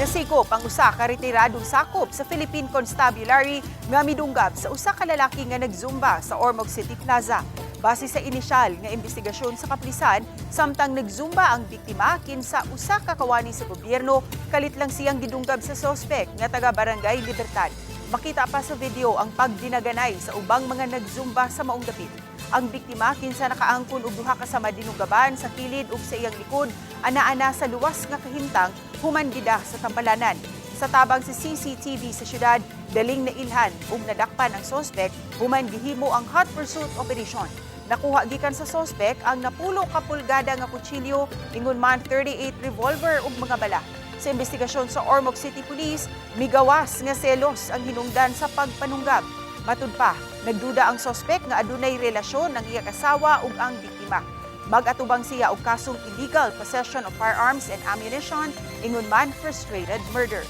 Nasikop ang usa ka retiradong sakop sa Philippine Constabulary nga midunggab sa usa ka lalaki nga nagzumba sa Ormoc City Plaza. Base sa inisyal nga investigasyon sa kapulisan, samtang nagzumba ang biktima kinsa usa ka kawani sa gobyerno, kalit lang siyang gidunggab sa sospek nga taga Barangay Libertad. Makita pa sa video ang pagdinaganay sa ubang mga nagzumba sa maong dapit. Ang biktima kinsa nakaangkon og duha ka sama dinunggaban sa kilid ug sa iyang likod, ana-ana sa luwas nga kahimtang human gida sa tampalanan. Sa tabang sa CCTV sa syudad, daling nailhan ug nadakpan ang sospek human gihimo ang hot pursuit operation. Nakuha gikan sa sospek ang napulo ka pulgada nga kutsilyo, ingon man 38 revolver ug mga bala. Sa investigasyon sa Ormoc City Police, migawas nga selos ang hinungdan sa pagpanunggab. Matud pa, nagduda ang sospek nga adunay relasyon ng iyang asawa ug ang biktima. Mag-atubang siya og kasong illegal possession of firearms and ammunition, ingon man frustrated murder.